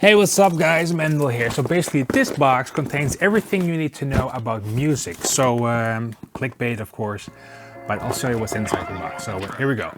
Hey, what's up guys, Mendel here. So basically this box contains everything you need to know about music. So clickbait of course, but I'll show you what's inside the box. So here we go.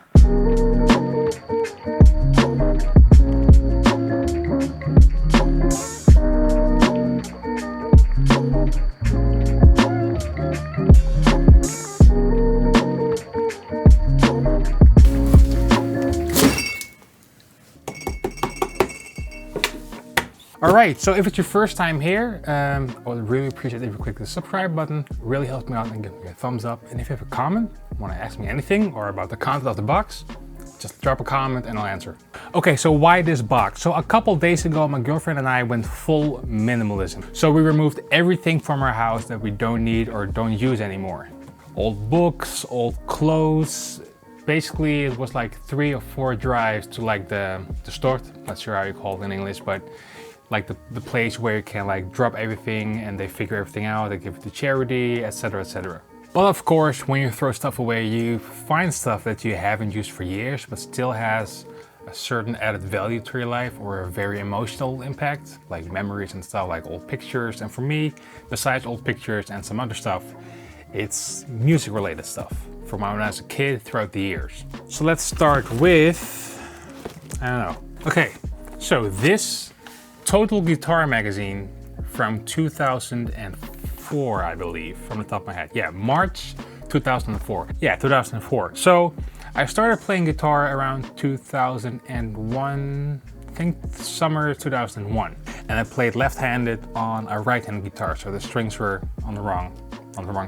Alright, so if it's your first time here, I would really appreciate if you click the subscribe button. It really helps me out and give me a thumbs up. And if you have a comment, want to ask me anything or about the content of the box, just drop a comment and I'll answer. Okay, so why this box? So a couple days ago, my girlfriend and I went full minimalism. So we removed everything from our house that we don't need or don't use anymore. Old books, old clothes. Basically, it was like 3 or 4 drives to like the stort, not sure how you call it in English, but like the place where you can like drop everything and they figure everything out, they give it to charity, etc, etc. But of course, when you throw stuff away, you find stuff that you haven't used for years, but still has a certain added value to your life or a very emotional impact, like memories and stuff, like old pictures. And for me, besides old pictures and some other stuff, it's music related stuff from when I was a kid throughout the years. So let's start with, I don't know. Okay, so this Total Guitar magazine from 2004, I believe, from the top of my head. Yeah, March 2004. Yeah, 2004. So I started playing guitar around 2001, I think summer 2001. And I played left-handed on a right-handed guitar, so the strings were on the wrong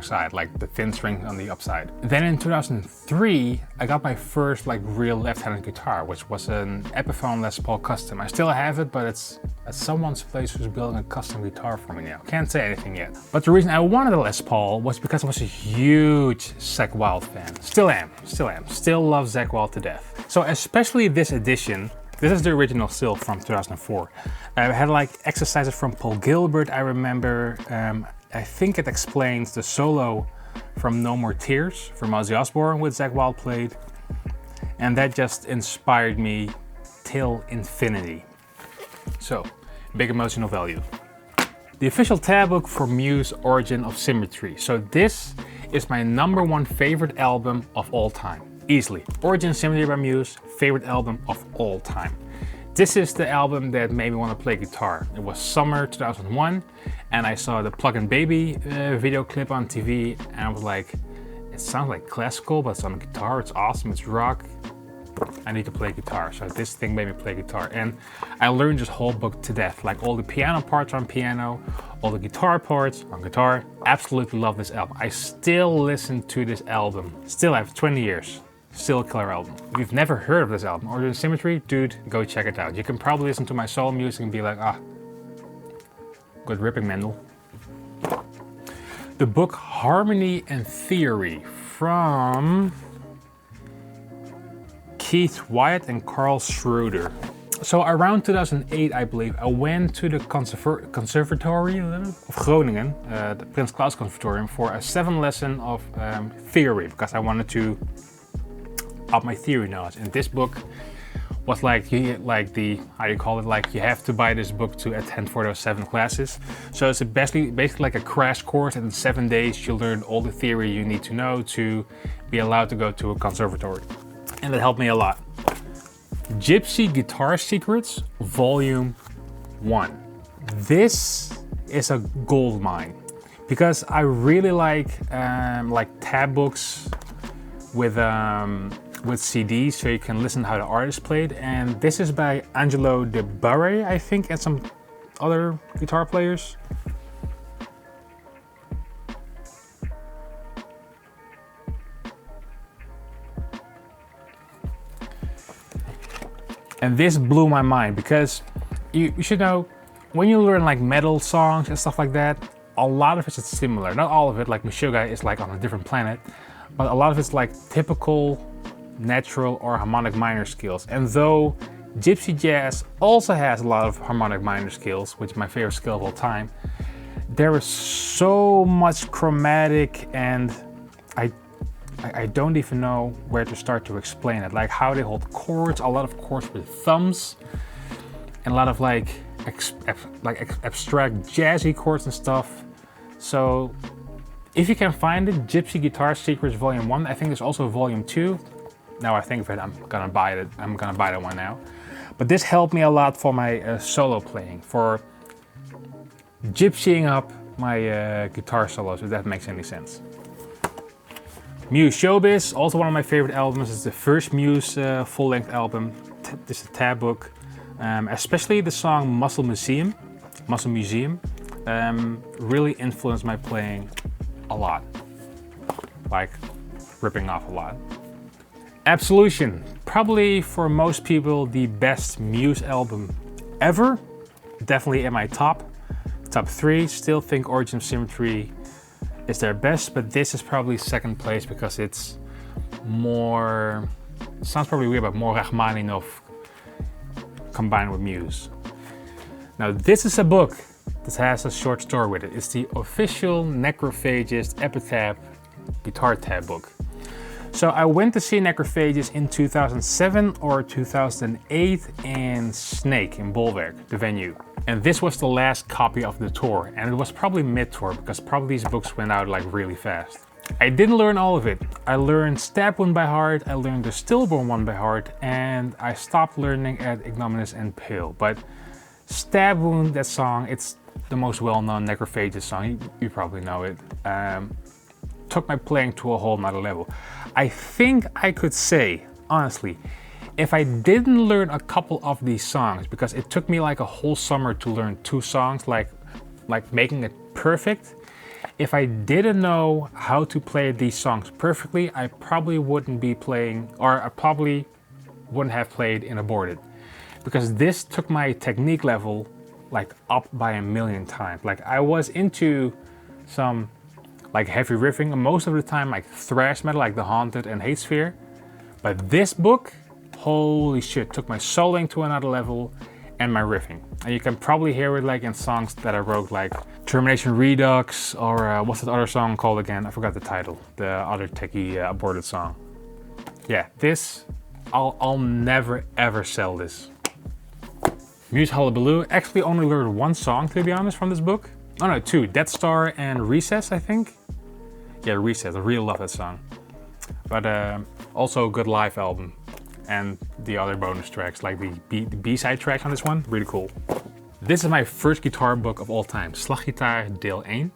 side, like the thin string on the upside. Then in 2003, I got my first like real left-handed guitar, which was an Epiphone Les Paul custom. I still have it, but it's at someone's place who's building a custom guitar for me now. Can't say anything yet. But the reason I wanted a Les Paul was because I was a huge Zakk Wylde fan. Still am. Still love Zakk Wylde to death. So especially this edition, this is the original still from 2004. I had like exercises from Paul Gilbert, I remember. I think it explains the solo from No More Tears from Ozzy Osbourne, which Zakk Wylde played. And that just inspired me till infinity. So, big emotional value. The official tab book for Muse Origin of Symmetry. So this is my #1 favorite album of all time. Easily. Origin of Symmetry by Muse, favorite album of all time. This is the album that made me want to play guitar. It was summer 2001 and I saw the Plug and Baby video clip on TV and I was like, it sounds like classical, but it's on a guitar, it's awesome, it's rock. I need to play guitar, so this thing made me play guitar. And I learned this whole book to death, like all the piano parts on piano, all the guitar parts on guitar. Absolutely love this album. I still listen to this album, still have 20 years. Still a killer album. If you've never heard of this album, Origin of Symmetry, dude, go check it out. You can probably listen to my soul music and be like, ah, good ripping, Mendel. The book Harmony and Theory from Keith Wyatt and Carl Schroeder. So around 2008, I believe, I went to the Conservatory of Groningen, the Prins Claus Conservatorium, for a 7-lesson of theory, because I wanted to up my theory knowledge. And this book was like how you call it, like you have to buy this book to attend for those 7 classes. So it's basically like a crash course, and in 7 days you learn all the theory you need to know to be allowed to go to a conservatory. And that helped me a lot. Gypsy Guitar Secrets, Volume 1. This is a gold mine because I really like tab books with CDs, so you can listen to how the artist played. And this is by Angelo De Barre, I think, and some other guitar players. And this blew my mind because you should know, when you learn like metal songs and stuff like that, a lot of it is similar. Not all of it, like Meshuggah is like on a different planet, but a lot of it's like typical natural or harmonic minor scales. And though Gypsy jazz also has a lot of harmonic minor scales, which is my favorite scale of all time, there is so much chromatic, and I don't even know where to start to explain it. Like how they hold chords, a lot of chords with thumbs, and a lot of like abstract jazzy chords and stuff. So if you can find it, Gypsy Guitar Secrets Volume 1. I think there's also Volume 2. Now I think of it, I'm gonna buy it. I'm gonna buy that one now. But this helped me a lot for my solo playing, for gypsying up my guitar solos, if that makes any sense. Muse Showbiz, also one of my favorite albums. It's the first Muse full-length album. This is a tab book. Especially the song Muscle Museum really influenced my playing a lot. Like ripping off a lot. Absolution, probably for most people the best Muse album ever. Definitely in my top 3. Still think Origin of Symmetry is their best, but this is probably second place because it's more, it sounds probably weird, but more Rachmaninoff combined with Muse. Now this is a book that has a short story with it. It's the official Necrophagist Epitaph guitar tab book. So I went to see Necrophagist in 2007 or 2008 in Snake in Bolwerk, the venue. And this was the last copy of the tour, and it was probably mid-tour because probably these books went out like really fast. I didn't learn all of it. I learned Stab Wound by heart, I learned the Stillborn one by heart, and I stopped learning at Ignominous and Pale. But Stab Wound, that song, it's the most well-known Necrophagist song, you probably know it. Took my playing to a whole nother level. I think I could say, honestly, if I didn't learn a couple of these songs, because it took me like a whole summer to learn 2 songs, like making it perfect. If I didn't know how to play these songs perfectly, I probably wouldn't be playing, or I probably wouldn't have played in Aborted. Because this took my technique level like up by 1,000,000 times. Like I was into some like heavy riffing, most of the time like thrash metal, like The Haunted and Hatesphere. But this book, holy shit, took my soloing to another level and my riffing. And you can probably hear it like in songs that I wrote, like Termination Redux, or what's that other song called again? I forgot the title. The other techie Aborted song. Yeah, this, I'll never ever sell this. Muse Hullabaloo, actually only learned 1 song to be honest from this book. Oh no, 2, Death Star and Recess, I think. Yeah, Recess, I really love that song. But also a good live album. And the other bonus tracks, like the B-side tracks on this one, really cool. This is my first guitar book of all time, Slaggitaar deel 1.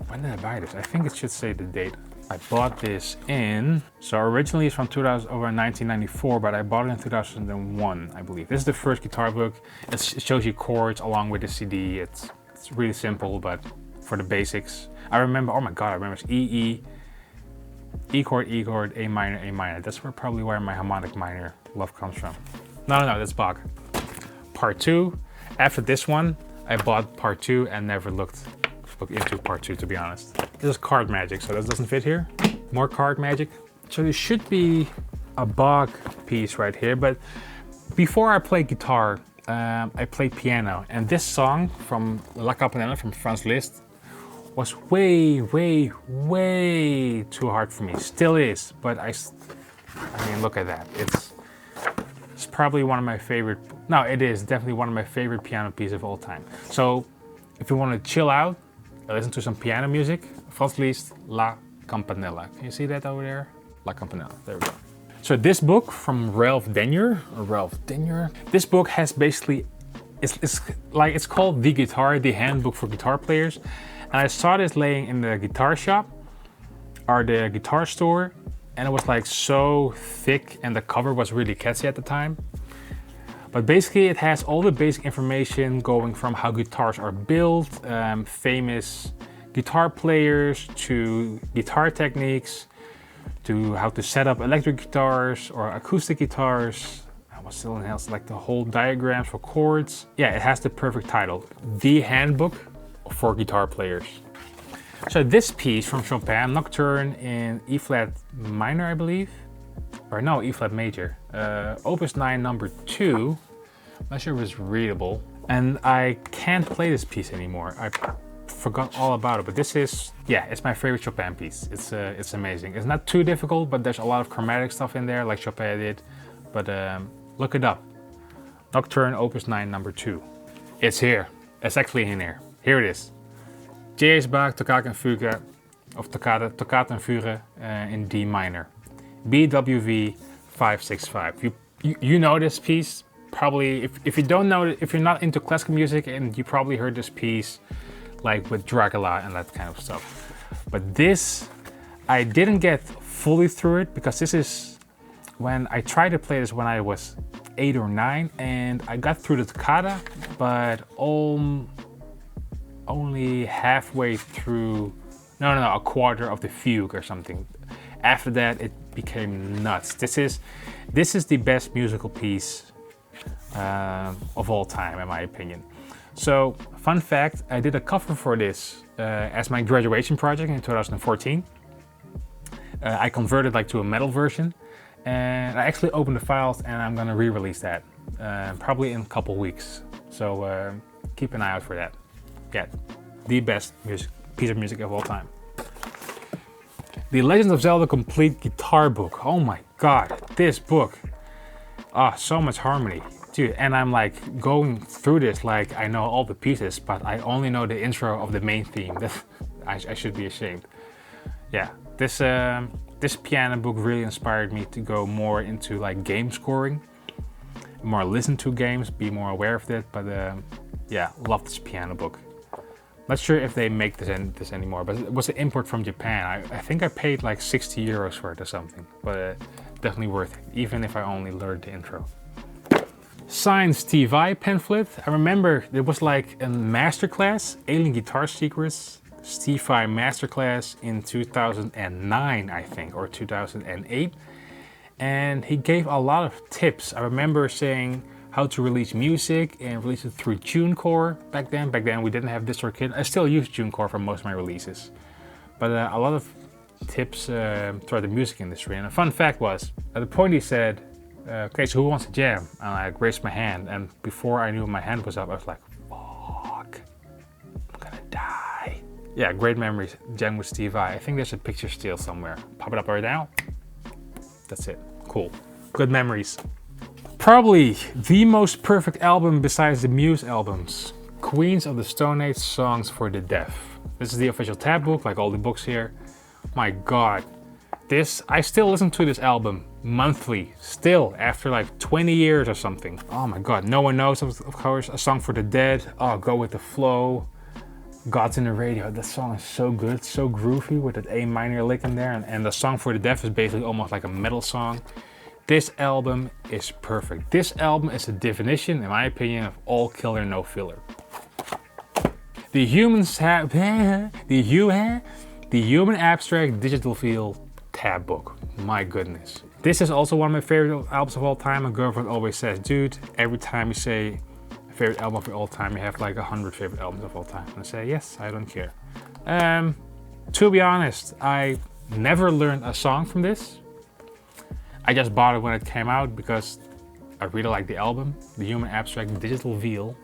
When did I buy this? I think it should say the date. I bought this in, so originally it's from 1994, but I bought it in 2001, I believe. This is the first guitar book. It shows you chords along with the CD. It's really simple, but for the basics. I remember, oh my god, I remember it's E chord, A minor. That's probably where my harmonic minor love comes from. No, that's Bach. Part 2. After this one, I bought part 2 and never looked into part 2, to be honest. This is Card Magic, so that doesn't fit here. More Card Magic. So there should be a Bach piece right here, but before I played guitar, I played piano, and this song from La Campanella from Franz Liszt was way too hard for me. Still is, but I mean, look at that. It's probably one of my favorite, no, it is definitely one of my favorite piano pieces of all time. So if you want to chill out, listen to some piano music, Franz Liszt, La Campanella. Can you see that over there? La Campanella, there we go. So this book from Ralph Denyer, this book has basically, it's called The Guitar, the handbook for guitar players. And I saw this laying in the guitar shop or the guitar store, and it was like so thick and the cover was really catchy at the time. But basically it has all the basic information going from how guitars are built, famous guitar players, to guitar techniques, to how to set up electric guitars or acoustic guitars. What's still else, like the whole diagrams for chords. Yeah, it has the perfect title, The Handbook for Guitar Players. So this piece from Chopin, Nocturne in E flat minor, I believe, or no, E flat major, Opus 9 number 2. I'm not sure if it's readable, and I can't play this piece anymore. I forgot all about it, but this is, yeah, it's my favorite Chopin piece. It's amazing. It's not too difficult, but there's a lot of chromatic stuff in there, like Chopin did. But look it up. Nocturne Opus 9 number 2. It's here. It's actually in here. Here it is. J.S. Bach Toccata and Fuga, of Toccata and Fuga in D minor. BWV 565. You know this piece. Probably, if you don't know it, if you're not into classical music, and you probably heard this piece like with Dracula and that kind of stuff. But this, I didn't get fully through it because this is when I tried to play this when I was 8 or 9, and I got through the toccata, but only halfway through, a quarter of the fugue or something. After that, it became nuts. This is the best musical piece of all time, in my opinion. So, fun fact, I did a cover for this as my graduation project in 2014. I converted to a metal version, and I actually opened the files, and I'm gonna re-release that probably in a couple weeks. So keep an eye out for that. Yeah, the best piece of music of all time. The Legend of Zelda Complete Guitar Book. Oh my god, this book. So much harmony. Dude, and I'm going through this like I know all the pieces, but I only know the intro of the main theme. I should be ashamed. Yeah, this piano book really inspired me to go more into game scoring, more listen to games, be more aware of that. But yeah, love this piano book. Not sure if they make this anymore, but it was an import from Japan. I think I paid 60 euros for it or something, but definitely worth it, even if I only learned the intro. Signed Steve Vai pamphlet. I remember there was a masterclass, Alien Guitar Secrets, Steve Vai masterclass in 2009, I think, or 2008. And he gave a lot of tips. I remember saying how to release music and release it through TuneCore back then. Back then we didn't have DistroKid. I still use TuneCore for most of my releases. But a lot of tips throughout the music industry. And a fun fact was, at the point he said, okay, so who wants to jam? And I raised my hand, and before I knew my hand was up, I was like, fuck, I'm gonna die. Yeah, great memories, jam with Steve Vai. I think there's a picture still somewhere. Pop it up right now. That's it, cool. Good memories. Probably the most perfect album besides the Muse albums. Queens of the Stone Age Songs for the Deaf. This is the official tab book, like all the books here. My god. I still listen to this album monthly, still, after 20 years or something. Oh my god, No One Knows, of course, A Song for the Dead, Go With The Flow, Gods in the Radio. That song is so good, so groovy with that A minor lick in there, and The Song for the Deaf is basically almost like a metal song. This album is perfect. This album is the definition, in my opinion, of all killer, no filler. The Human Abstract Digital Feel tab book. My goodness. This is also one of my favorite albums of all time. My girlfriend always says, dude, every time you say favorite album of all time, you have 100 favorite albums of all time. And I say, yes, I don't care. To be honest, I never learned a song from this. I just bought it when it came out because I really like the album. The Human Abstract Digital Feel.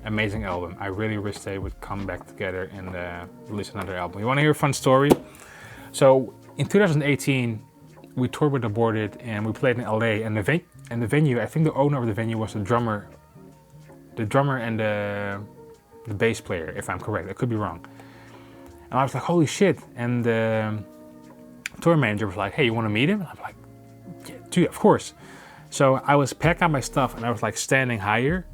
Amazing album. I really wish they would come back together and release another album. You want to hear a fun story? So in 2018, we toured with Aborted and we played in LA, and the venue, I think the owner of the venue was the drummer and the bass player, if I'm correct. I could be wrong. And I was like, holy shit. And the tour manager was like, hey, you want to meet him? And I'm like, yeah, dude, of course. So I was packing up my stuff and I was standing higher.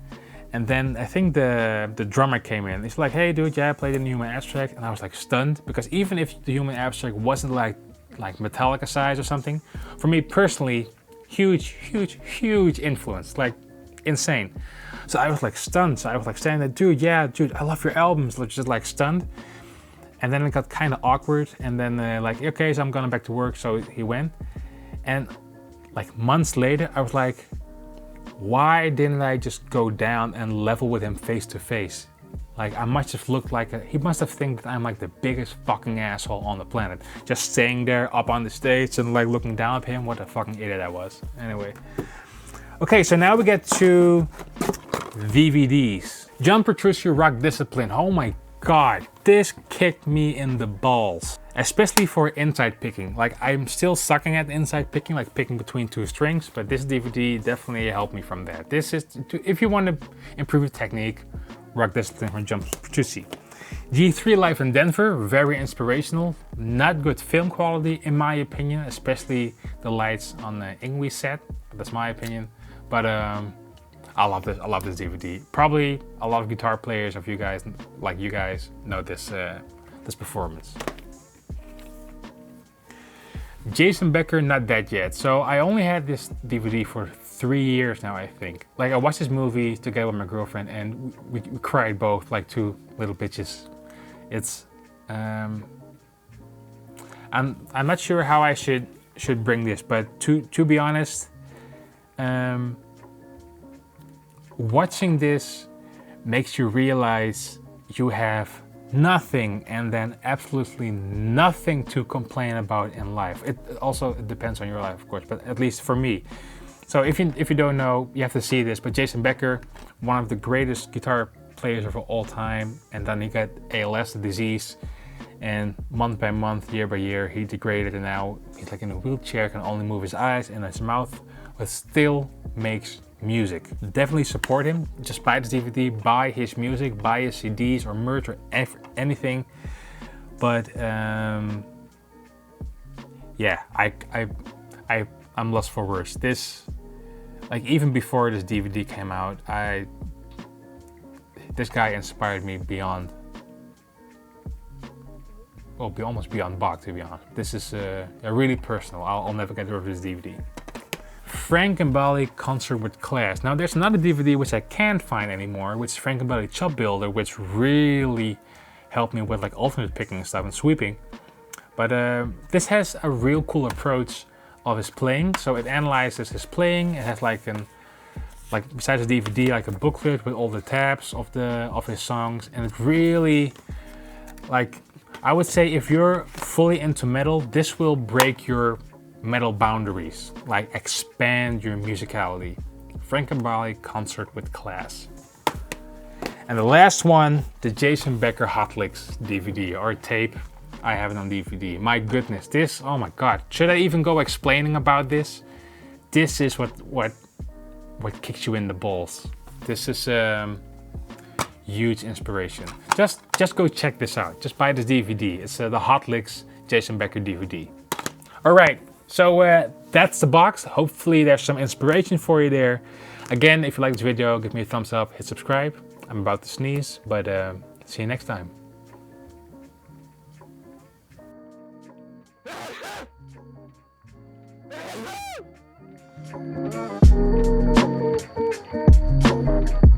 And then I think the drummer came in. He's like, hey dude, yeah, I played in the Human Abstract. And I was stunned, because even if the Human Abstract wasn't like Metallica size or something, for me personally, huge influence, insane. So I was stunned. So I was standing there, dude, I love your albums. Just stunned. And then it got kind of awkward. And then okay, so I'm going back to work. So he went. And months later, I was like, why didn't I just go down and level with him face to face? I must have looked he must have think that I'm the biggest fucking asshole on the planet. Just staying there up on the stage and looking down at him. What a fucking idiot I was. Anyway. Okay, so now we get to DVDs. John Petrucci Rock Discipline. Oh my god. this kicked me in the balls, especially for inside picking. Like, I'm still sucking at inside picking, like picking between two strings, but this DVD definitely helped me from that. This is, if you want to improve your technique, rock this thing from Jump to C. G3 Live in Denver, very inspirational. Not good film quality in my opinion, especially the lights on the Ingwe set. That's my opinion, but I love this. I love this DVD. Probably a lot of guitar players of you guys, like you guys, know this this performance. Jason Becker, Not Dead Yet. So I only had this DVD for 3 years now, I think. Like, I watched this movie together with my girlfriend, and we cried both like two little bitches. It's I'm not sure how I should bring this, but to be honest, watching this makes you realize you have nothing and then absolutely nothing to complain about in life. It also depends on your life, of course, but at least for me. So if you don't know, you have to see this. But Jason Becker, one of the greatest guitar players of all time, and then he got ALS, the disease, and month by month, year by year, he degraded, and now he's like in a wheelchair, can only move his eyes and his mouth, but still makes music. Definitely support him. Just buy this DVD, buy his music, buy his CDs or merch or anything. But yeah, I'm lost for words. This, like, even before this DVD came out, this guy inspired me beyond, well, almost beyond Bach, to be honest. This is really personal. I'll never get rid of this DVD. Frank Gambale Concert with Class. Now there's another DVD which I can't find anymore, which is Frank Gambale Chop Builder, which really helped me with like alternate picking and stuff and sweeping. But this has a real cool approach of his playing. So it analyzes his playing. It has like besides the DVD, like a booklet with all the tabs of his songs, and it really, like, I would say if you're fully into metal, this will break your metal boundaries, like expand your musicality. Frank Gambale Concert with Class. And the last one, the Jason Becker Hot Licks DVD or tape. I have it on DVD. My goodness, this, oh my God. Should I even go explaining about this? This is what kicks you in the balls. This is huge inspiration. Just go check this out. Just buy this DVD. It's the Hot Licks Jason Becker DVD. All right, so that's the box. Hopefully there's some inspiration for you there. Again, if you like this video, give me a thumbs up, hit subscribe. I'm about to sneeze, but see you next time. Thank you.